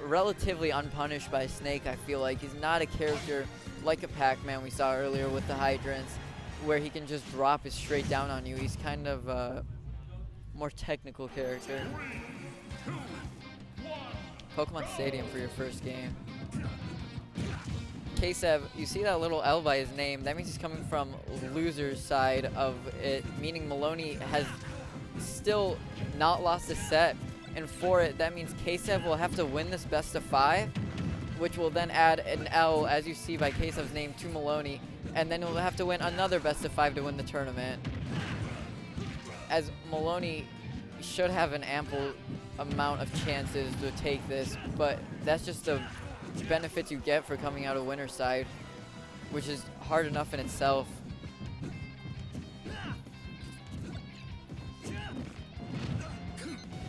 relatively unpunished by Snake, I feel like. He's not a character like a Pac-Man we saw earlier with the hydrants, where he can just drop it straight down on you. He's kind of a more technical character. Pokemon Stadium for your first game. Ksev, you see that little L by his name. That means he's coming from loser's side of it, meaning Miloni has still not lost a set. And for it, that means Ksev will have to win this best of 5, which will then add an L, as you see by Ksev's name, to Miloni. And then he'll have to win another best of 5 to win the tournament. As Miloni should have an ample amount of chances to take this, but that's just the benefits you get for coming out of winner's side, which is hard enough in itself.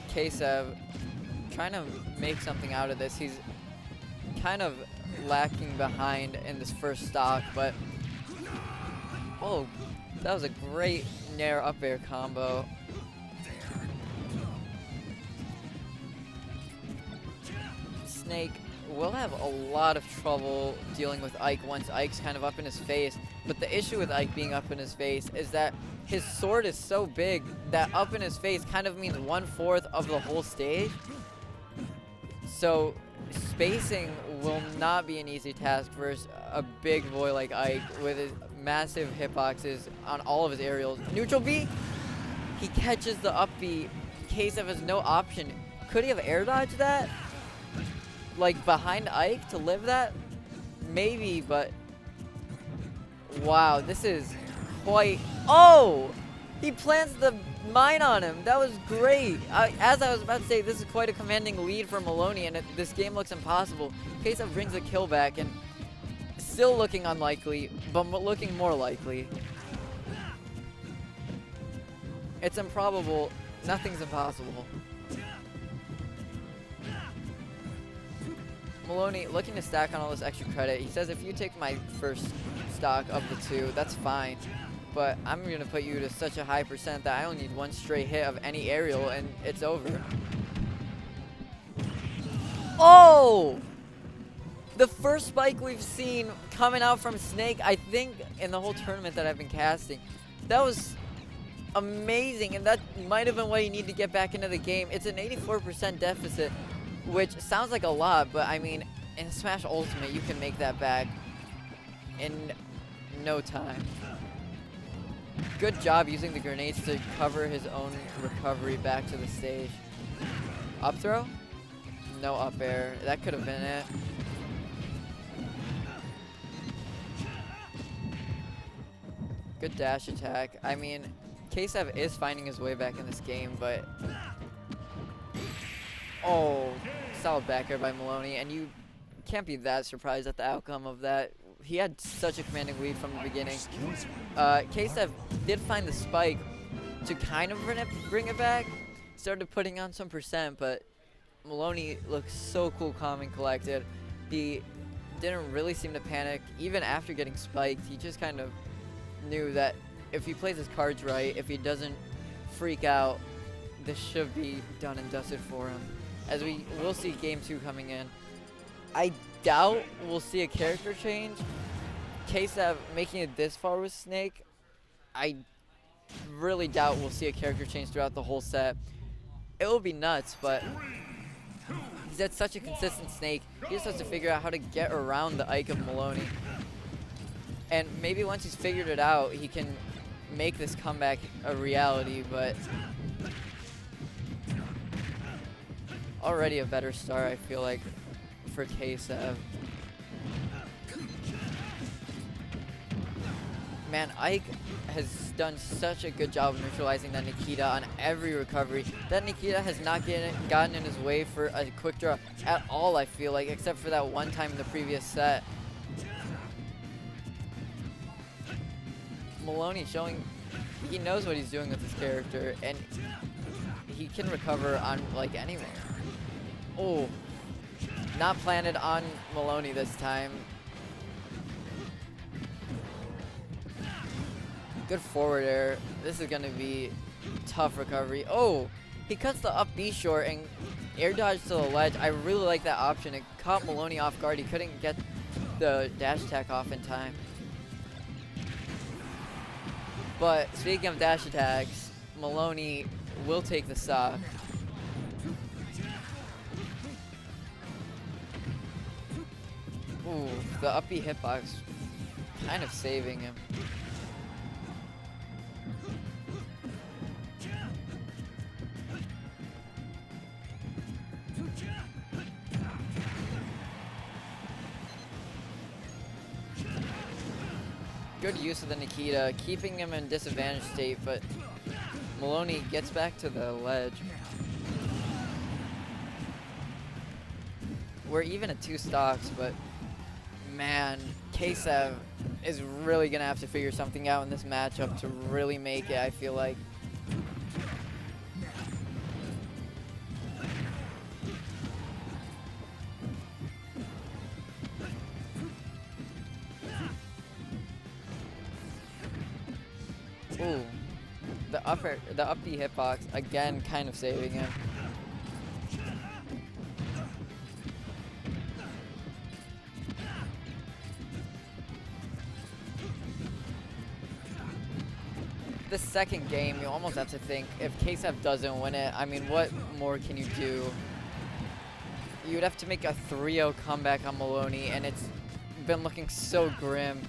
Ksev trying to make something out of this. He's kind of lacking behind in this first stock, but oh, that was a great nair up air combo. Snake will have a lot of trouble dealing with Ike once Ike's kind of up in his face. But the issue with Ike being up in his face is that his sword is so big that up in his face kind of means 1/4 of the whole stage. So spacing will not be an easy task versus a big boy like Ike with his massive hitboxes on all of his aerials. Neutral B, he catches the up B. Ksev has no option. Could he have air dodged that? Like behind Ike to live that? Maybe, but wow, this is quite, oh! He plants the mine on him. That was great. As I was about to say, this is quite a commanding lead for Miloni, and this game looks impossible. Ksev brings the kill back, and still looking unlikely, but looking more likely. It's improbable. Nothing's impossible. Miloni looking to stack on all this extra credit. He says, if you take my first stock of the 2, that's fine. But I'm going to put you to such a high percent that I only need one straight hit of any aerial and it's over. Oh! The first spike we've seen coming out from Snake, I think, in the whole tournament that I've been casting. That was amazing, and that might have been what you need to get back into the game. It's an 84% deficit, which sounds like a lot, but I mean, in Smash Ultimate, you can make that back in no time. Good job using the grenades to cover his own recovery back to the stage. Up throw? No up air. That could have been it. Good dash attack. I mean, Ksev is finding his way back in this game, but oh, solid back air by Miloni, and you can't be that surprised at the outcome of that. He had such a commanding lead from the beginning. Ksev did find the spike to kind of bring it back. Started putting on some percent, but Miloni looks so cool, calm, and collected. He didn't really seem to panic, even after getting spiked. He just kind of knew that if he plays his cards right, if he doesn't freak out, this should be done and dusted for him. As we will see game 2 coming in. I doubt we'll see a character change. Ksev making it this far with Snake, I really doubt we'll see a character change throughout the whole set. It will be nuts, but he's had such a consistent Snake. He just has to figure out how to get around the Ike of Miloni. And maybe once he's figured it out, he can make this comeback a reality, but already a better start, I feel like, for Ksev. Man, Ike has done such a good job of neutralizing that Nikita on every recovery. That Nikita has not gotten in his way for a quick draw at all, I feel like, except for that one time in the previous set. Miloni showing he knows what he's doing with his character, and he can recover on like anyone. Oh, not planted on Miloni this time. Good forward air. This is going to be tough recovery. Oh, he cuts the up B short, and air dodge to the ledge. I really like that option. It caught Miloni off guard. He couldn't get the dash attack off in time. But speaking of dash attacks, Miloni will take the stock. Ooh, the up B hitbox kind of saving him. Good use of the Nikita, keeping him in disadvantage state, but Miloni gets back to the ledge. We're even at 2 stocks, but man, Ksev is really gonna have to figure something out in this matchup to really make it, I feel like. Ooh, the up B hitbox again, kind of saving him. The second game, you almost have to think, if Ksev doesn't win it, I mean, what more can you do? You'd have to make a 3-0 comeback on Miloni, and it's been looking so grim.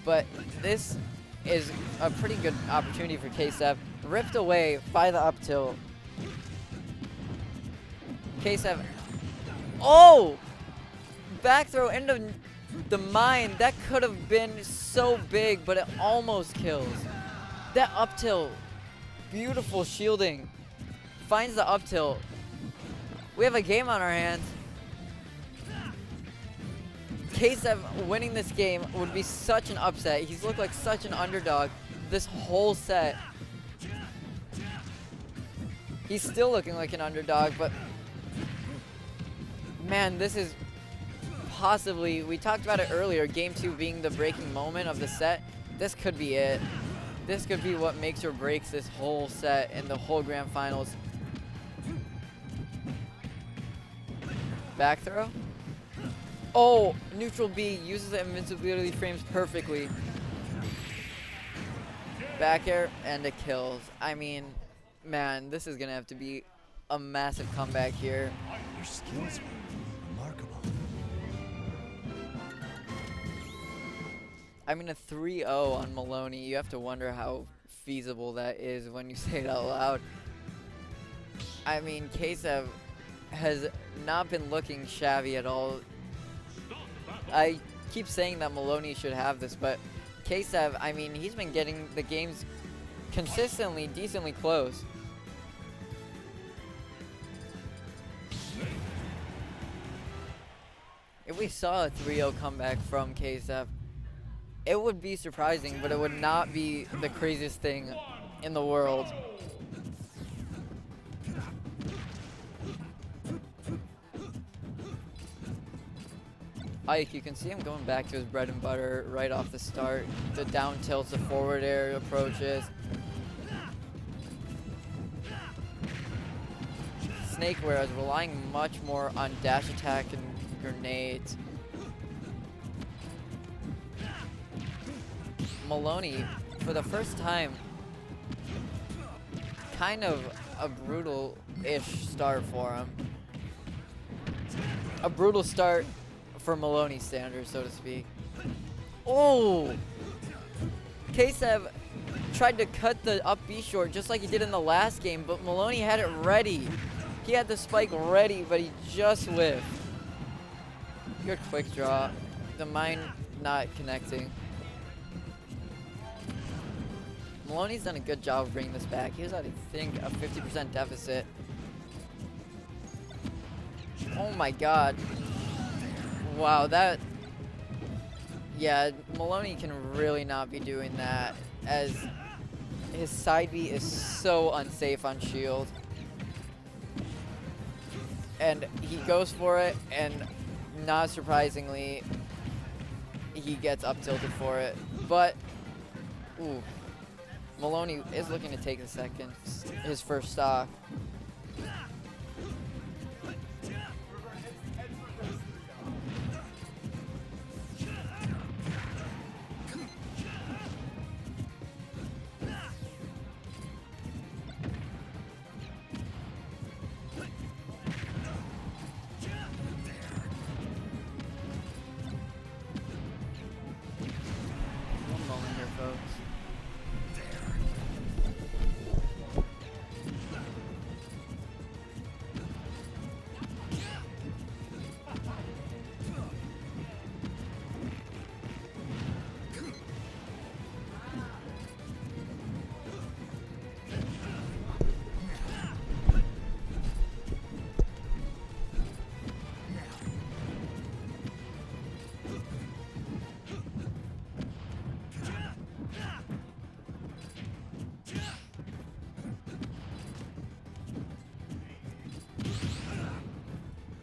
But this is a pretty good opportunity for Ksev. Ripped away by the up tilt. Ksev, oh! Back throw into the mine. That could have been so big, but it almost kills. That up tilt, beautiful shielding. Finds the up tilt. We have a game on our hands. Ksev winning this game would be such an upset. He's looked like such an underdog this whole set. He's still looking like an underdog, but man, this is possibly, we talked about it earlier, game 2 being the breaking moment of the set. This could be it. This could be what makes or breaks this whole set and the whole Grand Finals. Back throw. Oh, neutral B uses the invincibility frames perfectly. Back air and it kills. I mean, man, this is gonna have to be a massive comeback here. Your skills were remarkable. I mean, a 3-0 on Miloni, you have to wonder how feasible that is when you say it out loud. I mean, Ksev has not been looking shabby at all. I keep saying that Miloni should have this, but Ksev, I mean, he's been getting the games consistently, decently close. If we saw a 3-0 comeback from Ksev, it would be surprising, but it would not be the craziest thing in the world. Ike, you can see him going back to his bread and butter right off the start. The down tilts, the forward air approaches. Snake, whereas relying much more on dash attack and grenades. Miloni, for the first time, kind of a brutal-ish start for him. A brutal start for Miloni standards, so to speak. Oh! Ksev tried to cut the up B short just like he did in the last game, but Miloni had it ready. He had the spike ready, but he just whiffed. Good quick draw. The mine not connecting. Miloni's done a good job of bringing this back. He was at, I think, a 50% deficit. Oh my god. Wow, that... Yeah, Miloni can really not be doing that, as his side B is so unsafe on shield. And he goes for it, and not surprisingly, he gets up tilted for it. But, ooh, Miloni is looking to take the second, his first stock.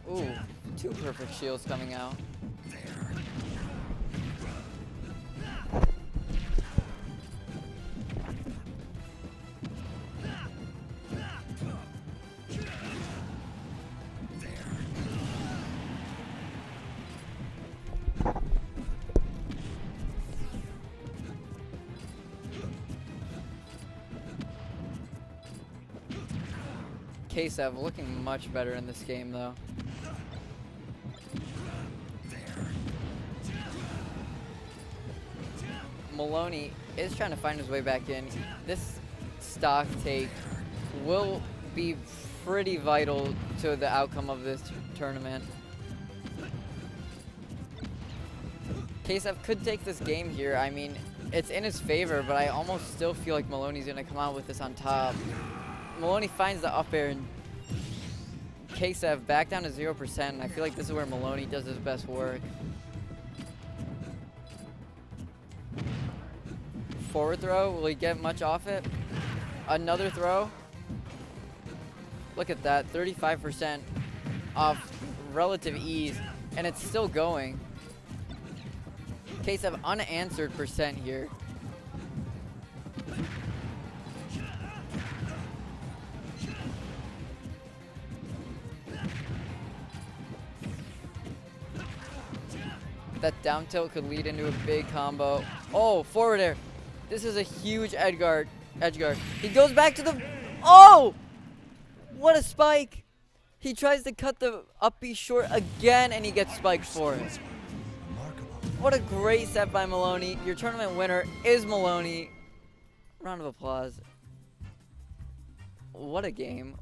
Ooh, 2 perfect shields coming out. Ksev looking much better in this game, though. Miloni is trying to find his way back in. This stock take will be pretty vital to the outcome of this tournament. Ksev could take this game here. I mean, it's in his favor, but I almost still feel like Miloni's going to come out with this on top. Miloni finds the up air, and Ksev back down to 0%, and I feel like this is where Miloni does his best work. Forward throw, will he get much off it? Another throw. Look at that, 35% off relative ease, and it's still going. Ksev unanswered percent here. That down tilt could lead into a big combo. Oh, forward air. This is a huge edge guard. He goes back to the... Oh! What a spike. He tries to cut the up B short again, and he gets spiked for it. What a great set by Miloni. Your tournament winner is Miloni. Round of applause. What a game.